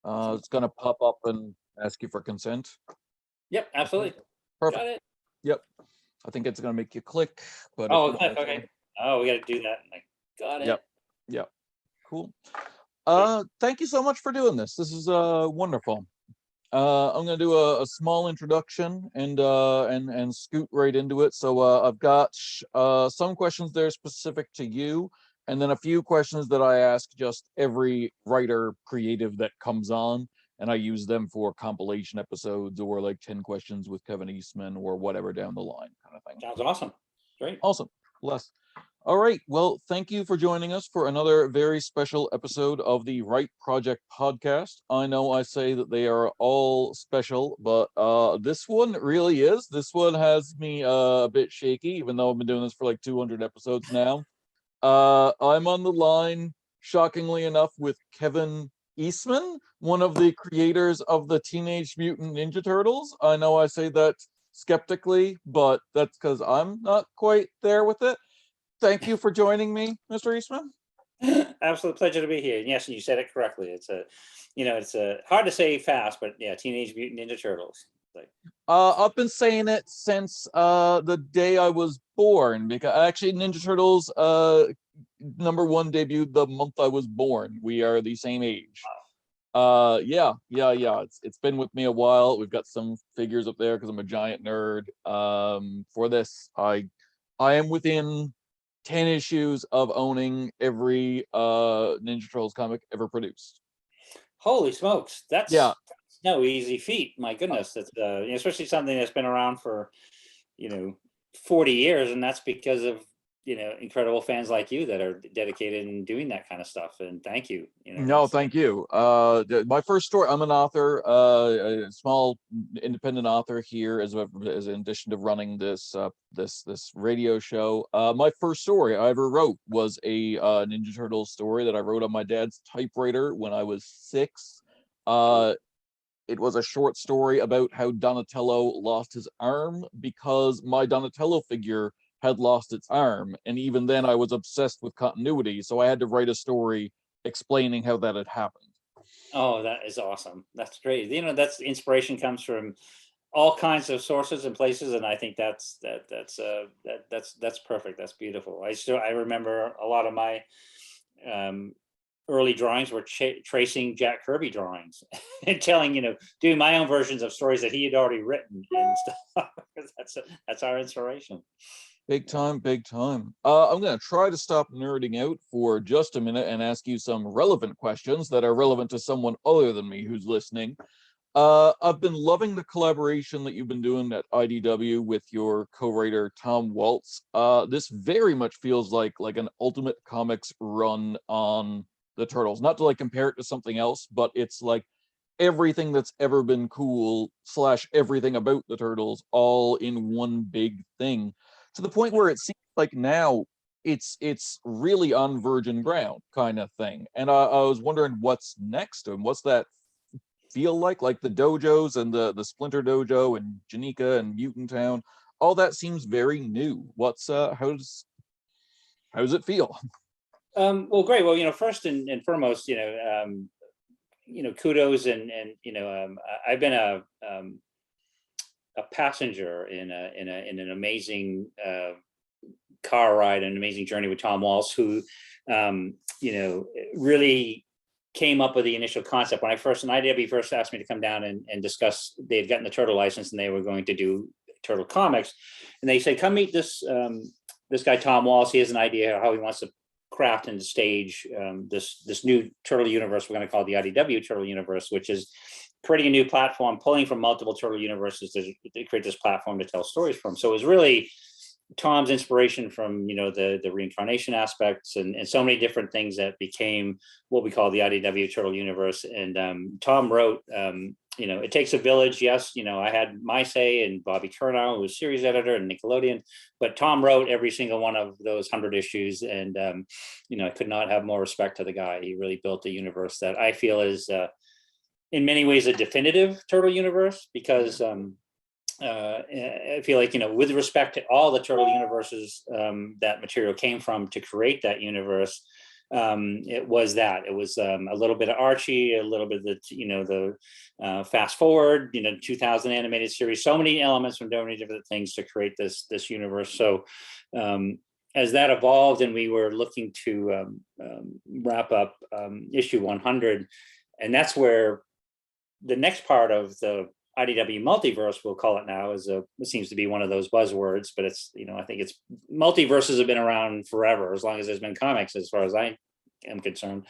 It's going to pop up and ask you for consent. Yep, absolutely. Perfect. Got it. Yep. I think it's going to make you click, but okay. Oh, we got to do that. Got it. Yep. Cool. Thank you so much for doing this. This is wonderful. I'm going to do a small introduction and scoot right into it. So I've got some questions there specific to you, and then a few questions that I ask just every writer creative that comes on, and I use them for compilation episodes or like 10 questions with Kevin Eastman or whatever down the line kind of thing. Sounds awesome. Great. Awesome. Bless. All right. Well, thank you for joining us for another very special episode of the Right Project podcast. I know I say that they are all special, but this one really is. This one has me a bit shaky, even though I've been doing this for like 200 episodes now. I'm on the line, shockingly enough, with Kevin Eastman, one of the creators of the Teenage Mutant Ninja Turtles. I know I say that skeptically, but that's because I'm not quite there with it. Thank you for joining me, Mr. Eastman. Absolute pleasure to be here. And yes, you said it correctly. It's hard to say fast, but yeah, Teenage Mutant Ninja Turtles. I've been saying it since the day I was born, because actually Ninja Turtles #1 debuted the month I was born. We are the same age. Yeah. It's been with me a while. We've got some figures up there because I'm a giant nerd. For this, I am within 10 issues of owning every Ninja Turtles comic ever produced. Holy smokes, that's no easy feat. My goodness, that's especially something that's been around for 40 years, and that's because of incredible fans like you that are dedicated in doing that kind of stuff. And thank you. No, thank you. My first story, I'm an author, a small independent author here, as in addition to running this this radio show. My first story I ever wrote was a Ninja Turtles story that I wrote on my dad's typewriter when I was 6. It was a short story about how Donatello lost his arm because my Donatello figure had lost its arm, and even then I was obsessed with continuity, so I had to write a story explaining how that had happened. Oh, that is awesome. That's great. That's inspiration comes from all kinds of sources and places, and I think that's perfect. That's beautiful. I remember a lot of my early drawings were tracing Jack Kirby drawings and doing my own versions of stories that he had already written and stuff. That's our inspiration. Big time. I'm going to try to stop nerding out for just a minute and ask you some relevant questions that are relevant to someone other than me who's listening. I've been loving the collaboration that you've been doing at IDW with your co-writer Tom Waltz. This very much feels like an Ultimate Comics run on the Turtles. Not to like compare it to something else, but it's like everything that's ever been cool / everything about the Turtles all in one big thing, to the point where it seems like now it's really on virgin ground kind of thing. And I was wondering what's next, and what's that feel like the dojos and the Splinter Dojo and Janika and Mutant Town, all that seems very new. What's how does it feel? Well, great. Well, first and foremost, kudos and I've been a passenger in an amazing car ride, an amazing journey with Tom Waltz, who really came up with the initial concept. When IDW first asked me to come down and discuss, they had gotten the Turtle license and they were going to do Turtle comics, and they said, come meet this guy Tom Waltz. He has an idea how he wants to craft and stage this new Turtle universe. We're going to call it the IDW Turtle universe, which is creating a new platform, pulling from multiple Turtle universes to create this platform to tell stories from. So it was really Tom's inspiration from the reincarnation aspects and so many different things that became what we call the IDW Turtle universe. And Tom wrote, it takes a village. Yes, I had my say, and Bobby Curnow, who was series editor and Nickelodeon, but Tom wrote every single one of those 100 issues. And I could not have more respect to the guy. He really built a universe that I feel is in many ways a definitive Turtle universe, because I feel like, with respect to all the Turtle universes that material came from to create that universe, it was that. It was a little bit of Archie, a little bit of the fast forward, 2000 animated series, so many elements from so many different things to create this universe. So as that evolved and we were looking to wrap up issue 100, and that's where the next part of the IDW multiverse, we'll call it now, it seems to be one of those buzzwords, but it's, I think it's, multiverses have been around forever, as long as there's been comics, as far as I am concerned.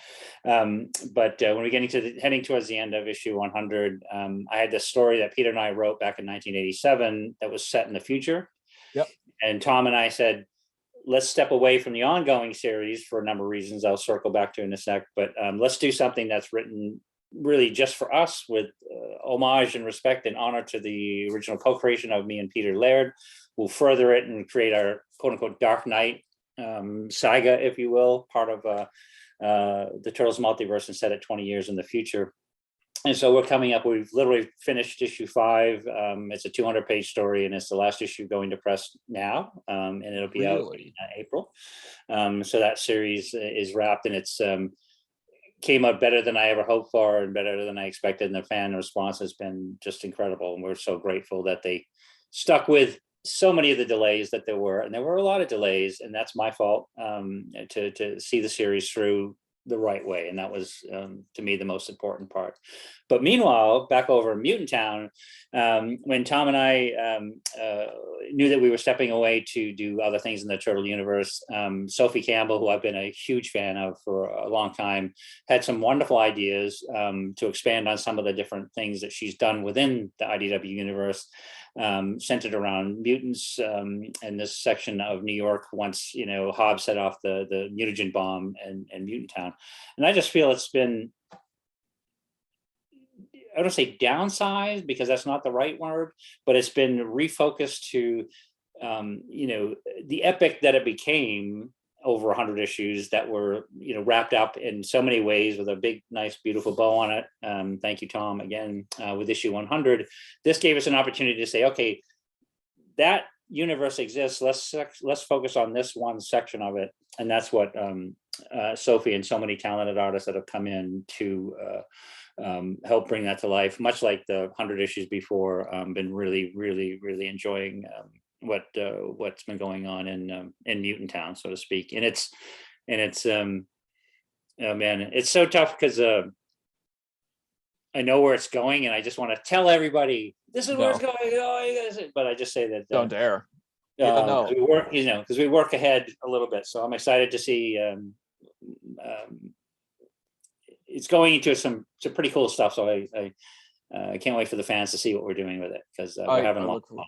But when we're heading towards the end of issue 100, I had this story that Peter and I wrote back in 1987 that was set in the future. Yep. And Tom and I said, let's step away from the ongoing series for a number of reasons I'll circle back to in a sec, but let's do something that's written really just for us, with homage and respect and honor to the original co-creation of me and Peter Laird. We'll further it and create our quote-unquote Dark Knight saga, if you will, part of the Turtles multiverse, and set it 20 years in the future. And so we're coming up, we've literally finished issue 5. It's a 200-page story, and it's the last issue going to press now, and it'll be out in April. So that series is wrapped, and it's came out better than I ever hoped for and better than I expected. And the fan response has been just incredible. And we're so grateful that they stuck with so many of the delays that there were. And there were a lot of delays, and that's my fault, to see the series through the right way. And that was, to me, the most important part. But meanwhile, back over in Mutant Town, when Tom and I knew that we were stepping away to do other things in the Turtle universe, Sophie Campbell, who I've been a huge fan of for a long time, had some wonderful ideas to expand on some of the different things that she's done within the IDW universe, centered around mutants and this section of New York once, Hobbs set off the mutagen bomb and Mutant Town. And I just feel it's been, I don't say downsized, because that's not the right word, but it's been refocused to, the epic that it became over 100 issues that were, wrapped up in so many ways with a big, nice, beautiful bow on it. Thank you, Tom, again, with issue 100. This gave us an opportunity to say, okay, that universe exists. Let's focus on this one section of it. And that's what Sophie and so many talented artists that have come in to help bring that to life, much like the 100 issues before. Been really, really, really enjoying what's been going on in Mutant Town, so to speak. And it's oh man, it's so tough, because I know where it's going, and I just want to tell everybody this is where it's going. Oh, you guys, but I just say that don't dare. No, we work, because we work ahead a little bit. So I'm excited to see. It's going into some pretty cool stuff. So I can't wait for the fans to see what we're doing with it, because we're having a lot of fun.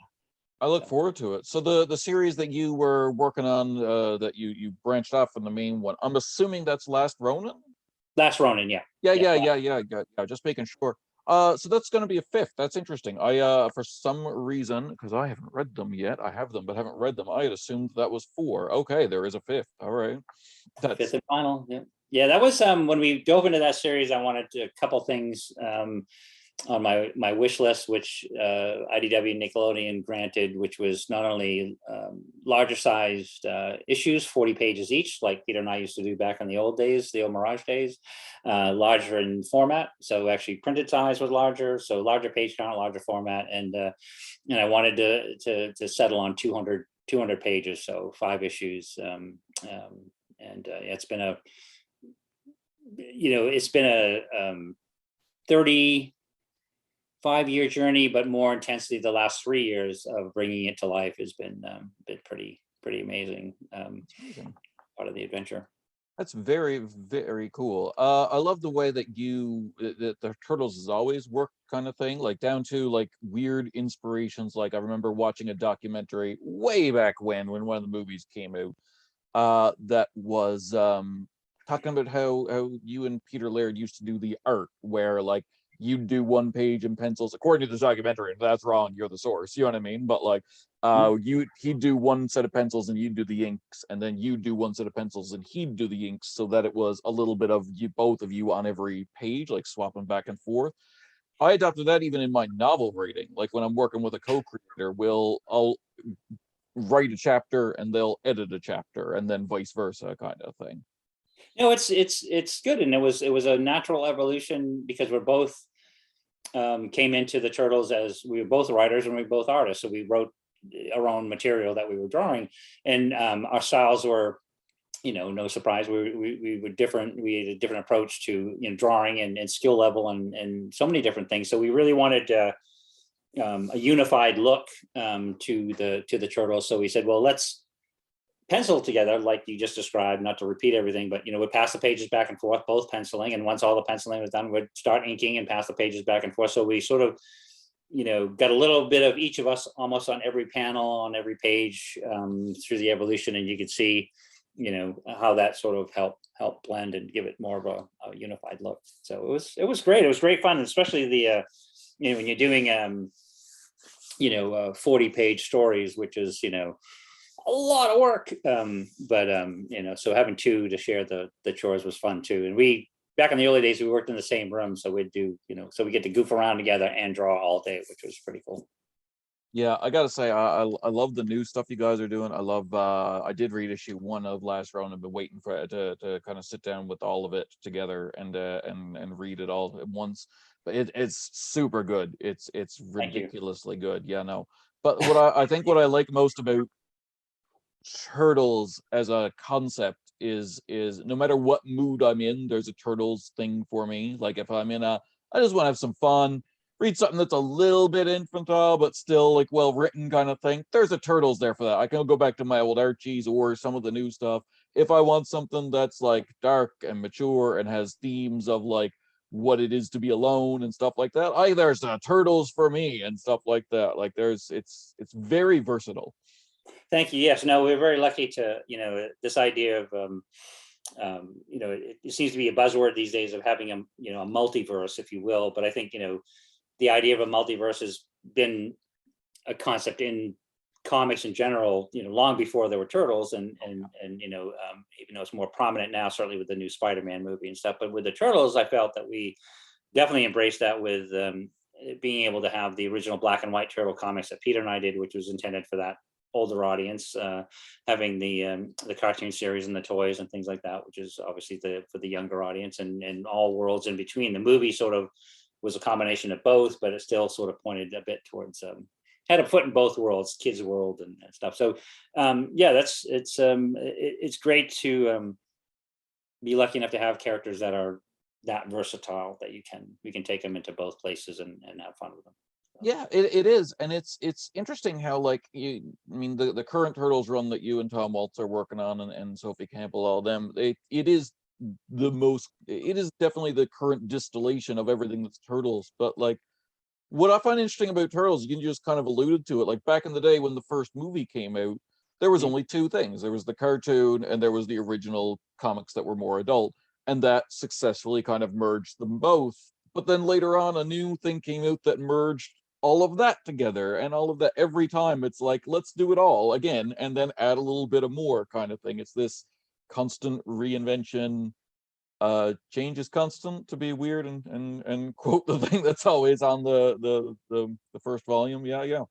I look forward to it. So the series that you were working on, that you branched off from the main one, I'm assuming that's Last Ronin? Last Ronin, yeah. Yeah. Just making sure. So that's going to be a 5th. That's interesting. I for some reason, because I haven't read them yet, I have them but haven't read them, I had assumed that was 4. Okay, there is a 5th. All right. That's 5th and final. Yeah, that was when we dove into that series. I wanted a couple things on my wish list, which IDW Nickelodeon granted, which was not only larger sized issues, 40 pages each, like Peter and I used to do back in the old days, the old Mirage days, larger in format. So actually printed size was larger, so larger page count, larger format, and I wanted to settle on 200 pages, so 5 issues, it's been a 35-year journey, but more intensely the last 3 years of bringing it to life has been pretty amazing. Part of the adventure. That's very, very cool. I love the way that the Turtles has always worked, kind of thing, like down to like weird inspirations. Like I remember watching a documentary way back when one of the movies came out, that was talking about how you and Peter Laird used to do the art, where like you'd do 1 page in pencils, according to the documentary. If that's wrong, you're the source, you know what I mean? But like he'd do 1 set of pencils and you'd do the inks, and then you'd do 1 set of pencils and he'd do the inks, so that it was a little bit of both of you on every page, like swapping back and forth. I adopted that even in my novel writing. Like when I'm working with a co-creator, I'll write a chapter and they'll edit a chapter, and then vice versa, kind of thing. No, it's good, and it was a natural evolution because we're both came into the Turtles as we were both writers and we were both artists, so we wrote our own material that we were drawing, and our styles were, no surprise, we were different. We had a different approach to drawing and skill level and so many different things. So we really wanted a unified look to the Turtles. So we said, well, let's pencil together like you just described, not to repeat everything, but we'd pass the pages back and forth, both penciling, and once all the penciling was done, we'd start inking and pass the pages back and forth. So we sort of got a little bit of each of us almost on every panel, on every page, through the evolution, and you could see how that sort of helped blend and give it more of a unified look. So it was great. It was great fun, especially the when you're doing 40-page stories, which is a lot of work, but so having two to share the chores was fun too. And we, back in the early days, we worked in the same room, so we'd do so we get to goof around together and draw all day, which was pretty cool. Yeah, I gotta say, I love the new stuff you guys are doing. I love. I did read issue 1 of last round. I've been waiting for it to kind of sit down with all of it together and read it all at once. But it's super good. It's ridiculously good. Yeah, no. But what I think what I like most about Turtles as a concept is no matter what mood I'm in, there's a Turtles thing for me. Like if I'm in I just want to have some fun, read something that's a little bit infantile but still like well written kind of thing, there's a Turtles there for that. I can go back to my old Archies or some of the new stuff. If I want something that's like dark and mature and has themes of like what it is to be alone and stuff like that, there's Turtles for me and stuff like that. Like it's very versatile. Thank you. Yes, no, we're very lucky to, this idea of, it seems to be a buzzword these days of having a multiverse, if you will. But I think, the idea of a multiverse has been a concept in comics in general, long before there were Turtles, and even though it's more prominent now, certainly with the new Spider-Man movie and stuff. But with the Turtles, I felt that we definitely embraced that with being able to have the original black and white Turtle comics that Peter and I did, which was intended for that older audience, having the cartoon series and the toys and things like that, which is obviously for the younger audience, and all worlds in between. The movie sort of was a combination of both, but it still sort of pointed a bit towards had a foot in both worlds, kids world and stuff. So yeah, it's great to be lucky enough to have characters that are that versatile that we can take them into both places and have fun with them. Yeah, it is, and it's interesting how like I mean the current Turtles run that you and Tom Waltz are working on, and Sophie Campbell, all them, it is definitely the current distillation of everything that's Turtles. But like what I find interesting about Turtles, you just kind of alluded to it, like back in the day when the first movie came out, there was only two things. There was the cartoon and there was the original comics that were more adult, and that successfully kind of merged them both. But then later on, a new thing came out that merged all of that together, and all of that every time it's like, let's do it all again and then add a little bit of more kind of thing. It's this constant reinvention. Change is constant, to be weird and quote the thing that's always on the first volume. Yeah.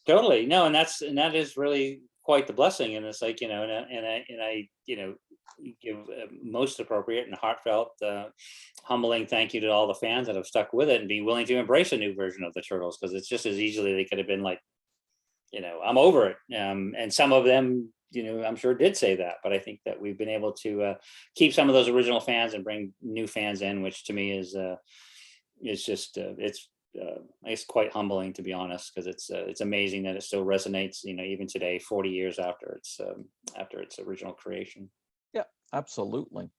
Totally. No, and that is really quite the blessing. And it's like, and I give most appropriate and heartfelt, humbling thank you to all the fans that have stuck with it and be willing to embrace a new version of the Turtles, because it's just as easily they could have been like, I'm over it. And some of them, I'm sure did say that, but I think that we've been able to keep some of those original fans and bring new fans in, which to me is just it's quite humbling, to be honest, because it's amazing that it still resonates, even today, 40 years after its original creation. Yeah, absolutely.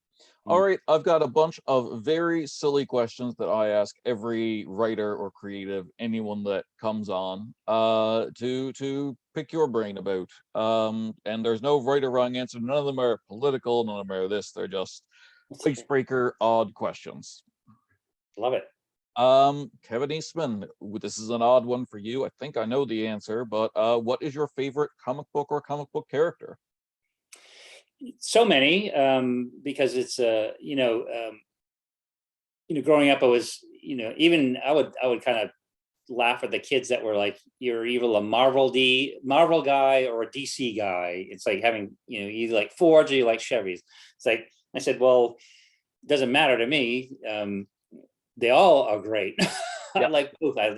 All right, I've got a bunch of very silly questions that I ask every writer or creative, anyone that comes on, to pick your brain about. And there's no right or wrong answer. None of them are political. None of them are this. They're just icebreaker, odd questions. Love it. Kevin Eastman, this is an odd one for you. I think I know the answer, but what is your favorite comic book or comic book character? So many, because it's growing up, I was, even I would kind of laugh at the kids that were like, you're either a Marvel guy or a DC guy. It's like having, you like Fords or you like Chevys. It's like I said, well, it doesn't matter to me. They all are great. I Yeah. like both. I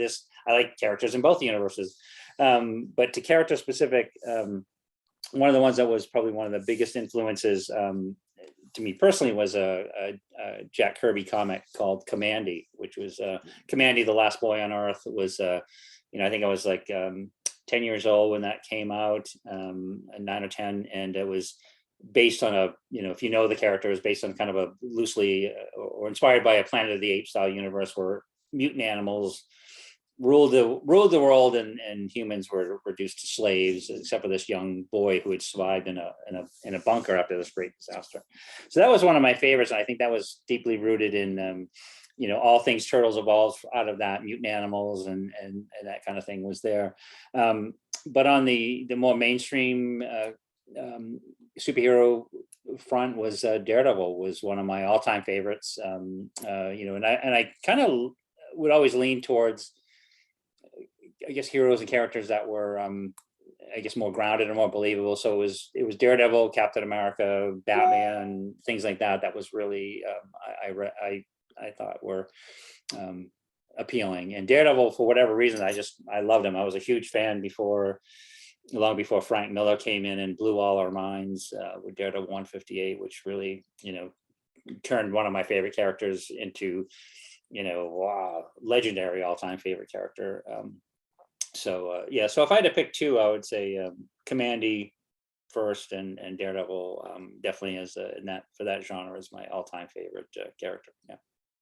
like characters in both universes. But to character specific, one of the ones that was probably one of the biggest influences to me personally was a Jack Kirby comic called Commandy, which was Commandy, the Last Boy on Earth. It was, I think I was like 10 years old when that came out, 9 or 10, and it was based on a, if you know the character, is based on kind of a loosely or inspired by a Planet of the Apes style universe where mutant animals ruled the world, and humans were reduced to slaves, except for this young boy who had survived in a bunker after this great disaster. So that was one of my favorites, and I think that was deeply rooted in all things Turtles evolved out of that, mutant animals and that kind of thing was there. But on the more mainstream superhero front was Daredevil was one of my all-time favorites. And I kind of would always lean towards, I guess, heroes and characters that were I guess more grounded and more believable. So it was Daredevil, Captain America, Batman, things like that. That was really I thought were appealing. And Daredevil, for whatever reason, I loved him. I was a huge fan long before Frank Miller came in and blew all our minds with Daredevil 158, which really turned one of my favorite characters into legendary all-time favorite character. So if I had to pick two, I would say Commandy first, and Daredevil definitely is for that genre is my all-time favorite character. Yeah,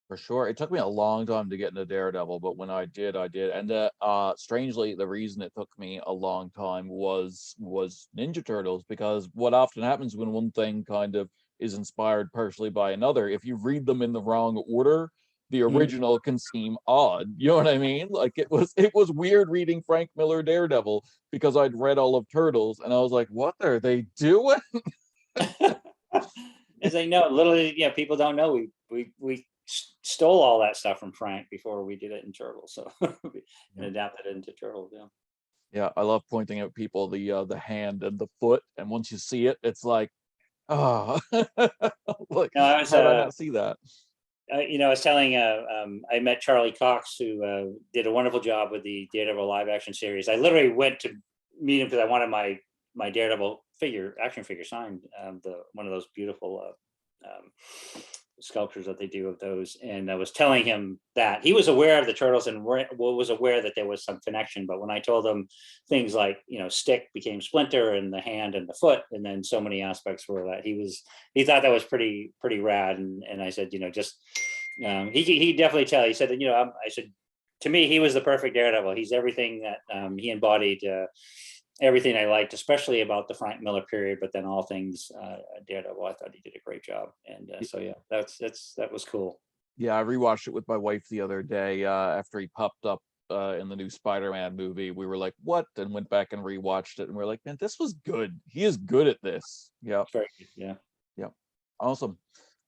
For sure. It took me a long time to get into Daredevil, but when I did, I did. And strangely, the reason it took me a long time was Ninja Turtles, because what often happens when one thing kind of is inspired partially by another, if you read them in the wrong order, the original can seem odd. You know what I mean? Like it was weird reading Frank Miller Daredevil because I'd read all of Turtles and I was like, what are they doing? As I know, literally, people don't know we stole all that stuff from Frank before we did it in Turtles, so and adapted it into Turtles. Yeah, I love pointing out people the hand and the foot, and once you see it, it's like, oh, like, No, I how was did I not see that? I was telling I met Charlie Cox, who did a wonderful job with the Daredevil live action series. I literally went to meet him because I wanted my Daredevil action figure signed, one of those beautiful sculptures that they do of those. And I was telling him that he was aware of the Turtles and was aware that there was some connection. But when I told him things like, Stick became Splinter and the hand and the foot, and then so many aspects were that he thought that was pretty rad. And I said, just he definitely he said that, I said, to me, he was the perfect Daredevil. He's everything that he embodied. Everything I liked, especially about the Frank Miller period, but then all things Daredevil, I thought he did a great job. And that was cool. Yeah, I rewatched it with my wife the other day after he popped up in the new Spider-Man movie. We were like, what? And went back and rewatched it, and we're like, man, this was good. He is good at this. Yeah. Very good. Yeah. Yeah. Awesome.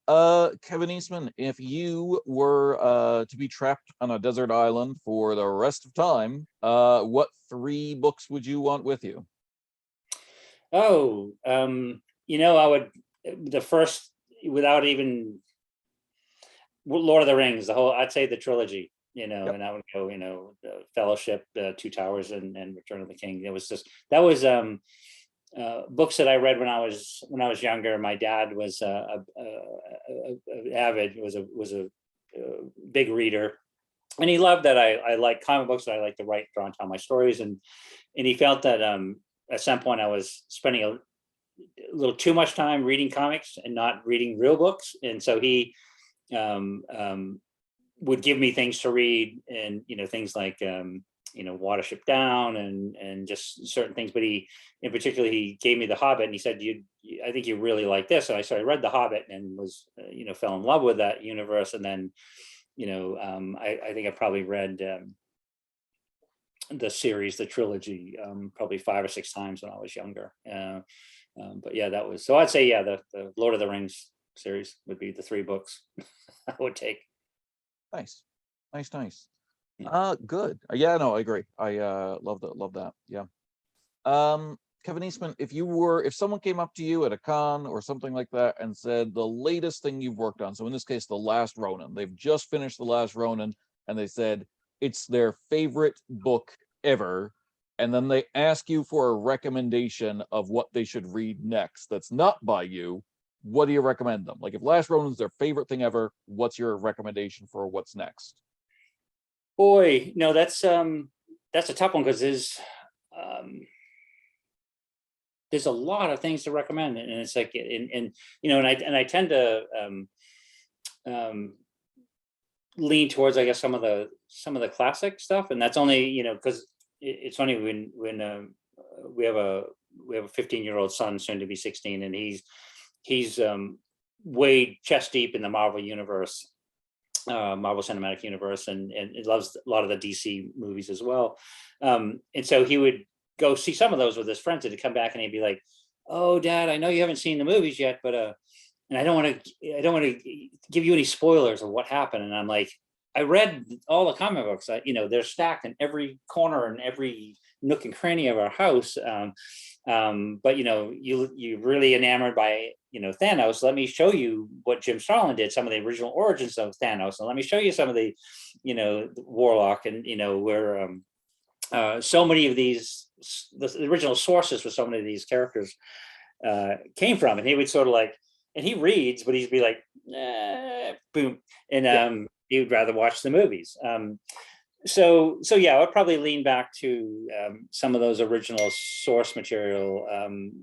Kevin Eastman, if you were to be trapped on a desert island for the rest of time, what 3 books would you want with you? Oh, I would, the first, without even, Lord of the Rings, I'd say the trilogy, Yep. and I would go, the Fellowship, Two Towers, and Return of the King. That was books that I read when I was younger. My dad was was a big reader, and he loved that I like comic books. And I like to write, draw, and tell my stories, and he felt that at some point I was spending a little too much time reading comics and not reading real books, and so he would give me things to read, and things like Watership Down and just certain things. But he gave me The Hobbit, and he said, I think you really like this. And I read The Hobbit and was fell in love with that universe. And then I think I probably read the series, the trilogy, probably 5 or 6 times when I was younger. But yeah, that was, so I'd say, yeah, the Lord of the Rings series would be the 3 books I would take. Nice. Yeah. Good. Yeah, no, I agree. I love that. Yeah. Kevin Eastman, if someone came up to you at a con or something like that and said the latest thing you've worked on, so in this case, The Last Ronin, they've just finished The Last Ronin, and they said it's their favorite book ever, and then they ask you for a recommendation of what they should read next that's not by you, what do you recommend them? Like, if Last Ronin's their favorite thing ever, what's your recommendation for what's next? Boy, no, that's a tough one, because there's a lot of things to recommend, and it's like, and I tend to lean towards, I guess, some of the classic stuff, and that's only, because it's funny when we have a 15-year-old son, soon to be 16, and he's way chest deep in the Marvel universe, Marvel Cinematic Universe, and he loves a lot of the DC movies as well, and so he would go see some of those with his friends, and to come back and he'd be like, "Oh, Dad, I know you haven't seen the movies yet, but and I don't want to give you any spoilers of what happened." And I'm like, I read all the comic books. They're stacked in every corner and every nook and cranny of our house. But you're really enamored by Thanos. Let me show you what Jim Starlin did, some of the original origins of Thanos, and let me show you some of the Warlock, and where so many of these, the original sources for so many of these characters came from. And he would sort of like, and he reads, but he'd be like, boom, and he would rather watch the movies. So yeah, I would probably lean back to some of those original source material, and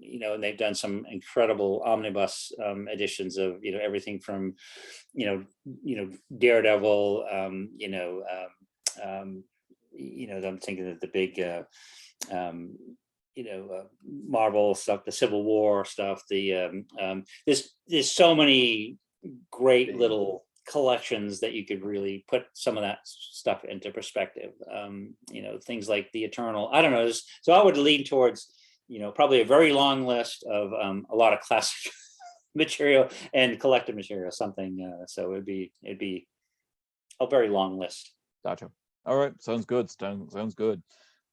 they've done some incredible omnibus editions of everything from Daredevil, I'm thinking of the big Marvel stuff, the Civil War stuff, there's so many great little collections that you could really put some of that stuff into perspective. Things like the Eternal, I don't know, so I would lean towards probably a very long list of a lot of classic material and collective material, something, so it'd be a very long list. Gotcha. All right, sounds good. Sounds good.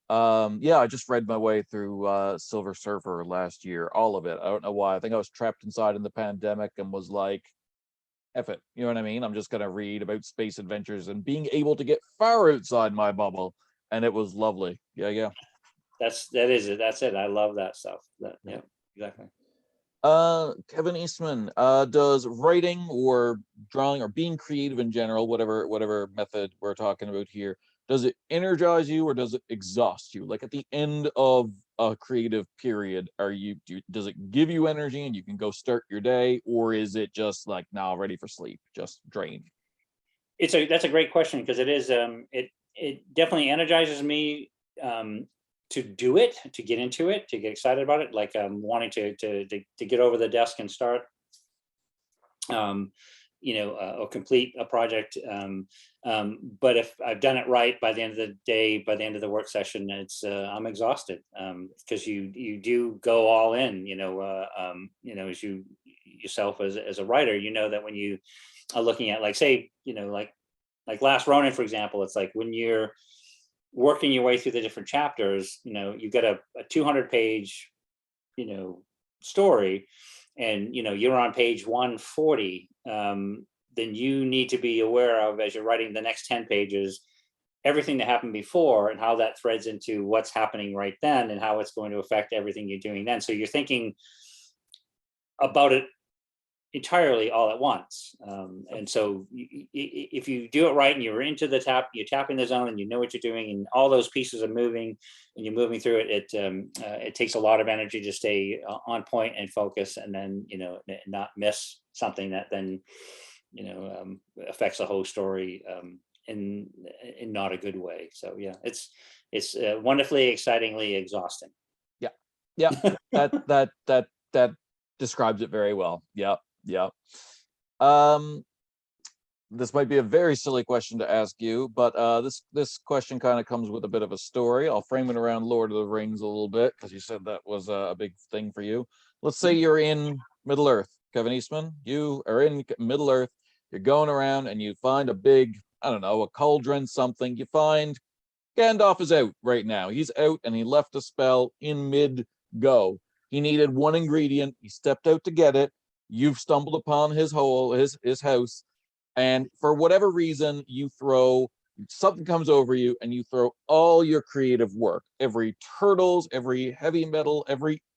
Yeah, I just read my way through Silver Surfer last year, all of it. I don't know why. I think I was trapped inside in the pandemic and was like, F it. You know what I mean? I'm just gonna read about space adventures and being able to get far outside my bubble, and it was lovely. Yeah. That's it. I love that stuff. Yeah, exactly. Kevin Eastman, does writing or drawing or being creative in general, whatever method we're talking about here, does it energize you or does it exhaust you? Like, at the end of a creative period, does it give you energy and you can go start your day, or is it just like, now ready for sleep, just drained? That's a great question, because it is it definitely energizes me to do it, to get into it, to get excited about it, like wanting to get over the desk and start or complete a project. But if I've done it right, by the end of the day, by the end of the work session, it's I'm exhausted, because you do go all in, as you yourself as a writer, that when you are looking at, like, say, like Last Ronin, for example, it's like when you're working your way through the different chapters, you've got a 200-page, story, and you're on page 140, then you need to be aware of, as you're writing the next 10 pages, everything that happened before and how that threads into what's happening right then and how it's going to affect everything you're doing then. So you're thinking about it entirely all at once, and so if you do it right and you're you're tapping the zone and you know what you're doing and all those pieces are moving and you're moving through it, it takes a lot of energy to stay on point and focus, and then not miss something that then affects the whole story in not a good way. So yeah, it's wonderfully, excitingly exhausting. Yeah that describes it very well. Yeah. This might be a very silly question to ask you, but this question kind of comes with a bit of a story. I'll frame it around Lord of the Rings a little bit, because you said that was a big thing for you. Let's say you're in Middle Earth, Kevin Eastman. You are in Middle Earth. You're going around and you find a big, I don't know, a cauldron, something. You find Gandalf is out right now. He's out and he left a spell in mid go. He needed one ingredient. He stepped out to get it. You've stumbled upon his house, and for whatever reason, something comes over you, and you throw all your creative work, every turtles, every heavy metal,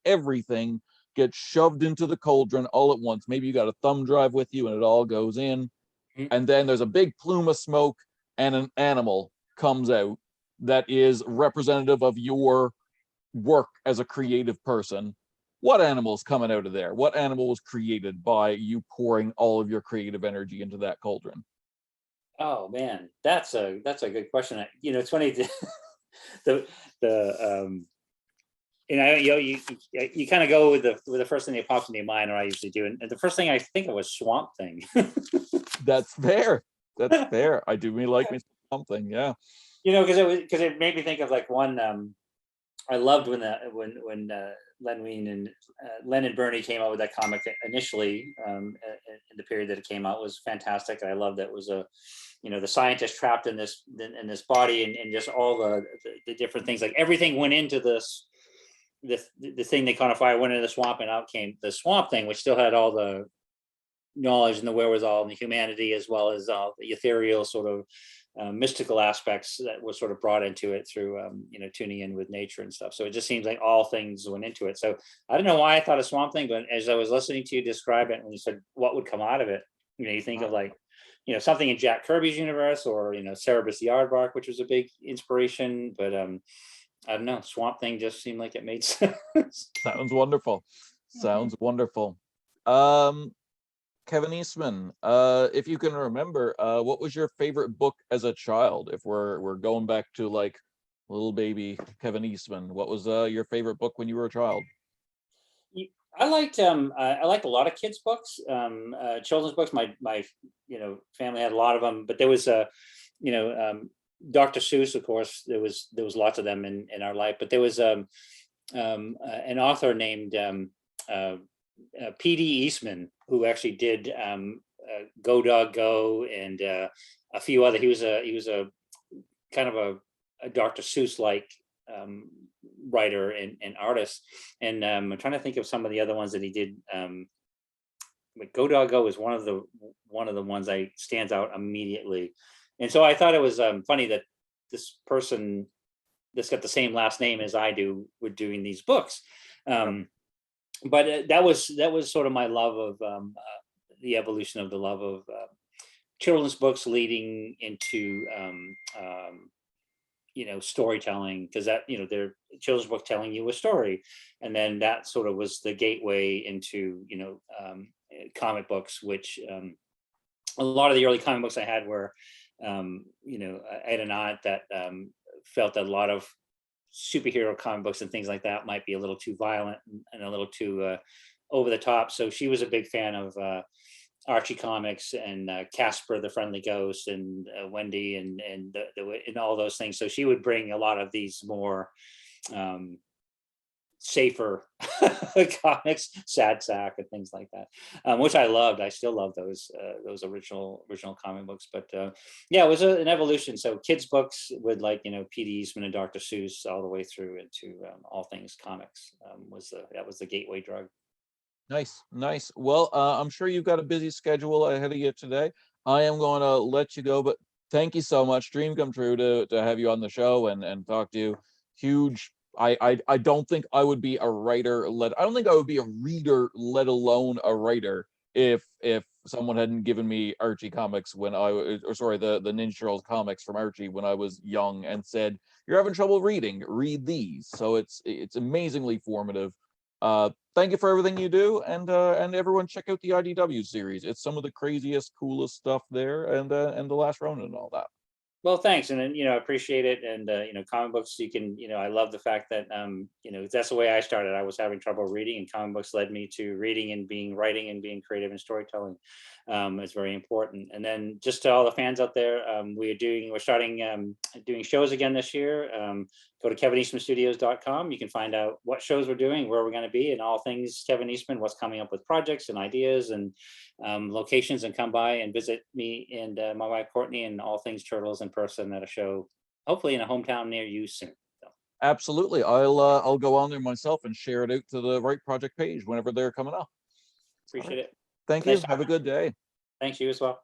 everything gets shoved into the cauldron all at once. Maybe you got a thumb drive with you, and it all goes in, and then there's a big plume of smoke, and an animal comes out that is representative of your work as a creative person. What animal's coming out of there? What animal was created by you pouring all of your creative energy into that cauldron? Oh man, that's a good question. It's funny. The you kind of go with the first thing that pops into your mind, or I usually do, and the first thing I think of was Swamp Thing. That's fair. That's fair. I do like me something. Yeah. Because it made me think of like one. I loved when Len and Bernie came out with that comic initially, in the period that it came out. Was fantastic. I loved that it was the scientist trapped in this body, and just all the different things, like everything went into this. The thing they caught on fire went into the swamp, and out came the Swamp Thing, which still had all the knowledge and the wherewithal and the humanity, as well as all the ethereal sort of mystical aspects that was sort of brought into it through tuning in with nature and stuff. So it just seems like all things went into it. So I don't know why I thought of Swamp Thing, but as I was listening to you describe it, when you said what would come out of it, you think of like something in Jack Kirby's universe, or Cerebus the Aardvark, which was a big inspiration. But I don't know, Swamp Thing just seemed like it made sense. Sounds wonderful. Sounds wonderful. Kevin Eastman, if you can remember, what was your favorite book as a child? If we're going back to like little baby Kevin Eastman, what was your favorite book when you were a child? I liked a lot of kids books, children's books. My family had a lot of them, but there was Dr. Seuss, of course. There was lots of them in our life, but there was an author named P.D. Eastman, who actually did Go Dog Go, and a few other. He was a kind of a Dr. Seuss like writer and artist. And I'm trying to think of some of the other ones that he did. But Go Dog Go is one of the ones that stands out immediately. And so I thought it was funny that this person that's got the same last name as I do were doing these books. But that was sort of my love of the evolution of the love of children's books leading into storytelling, because that they're children's book telling you a story, and then that sort of was the gateway into comic books, which a lot of the early comic books I had were I had an aunt that felt that a lot of superhero comic books and things like that might be a little too violent and a little too over the top. So she was a big fan of Archie comics and Casper the Friendly Ghost and Wendy and all those things. So she would bring a lot of these more safer comics, Sad Sack and things like that, which I loved. I still love those original comic books. But yeah, it was an evolution. So kids books with P.D. Eastman and Dr. Seuss all the way through into all things comics that was the gateway drug. Nice. Well, I'm sure you've got a busy schedule ahead of you today. I am going to let you go, but thank you so much. Dream come true to have you on the show and talk to you. Huge. I don't think I would be a writer. I don't think I would be a reader, let alone a writer, if someone hadn't given me Archie comics the Ninja Turtles comics from Archie when I was young and said, "You're having trouble reading, read these." So it's amazingly formative. Thank you for everything you do, and everyone check out the IDW series. It's some of the craziest, coolest stuff there, and the Last Ronin and all that. Well, thanks, and then I appreciate it, and comic books. You can, I love the fact that that's the way I started. I was having trouble reading, and comic books led me to reading and writing and being creative and storytelling. It's very important. And then just to all the fans out there, we're starting doing shows again this year. Go to KevinEastmanStudios.com. You can find out what shows we're doing, where we're going to be, and all things Kevin Eastman, what's coming up with projects and ideas and locations, and come by and visit me and my wife Courtney and all things Turtles in person at a show, hopefully in a hometown near you soon. So. Absolutely. I'll go on there myself and share it out to the right project page whenever they're coming up. Appreciate it. Thank Nice you. Have a good day. Thanks, you as well.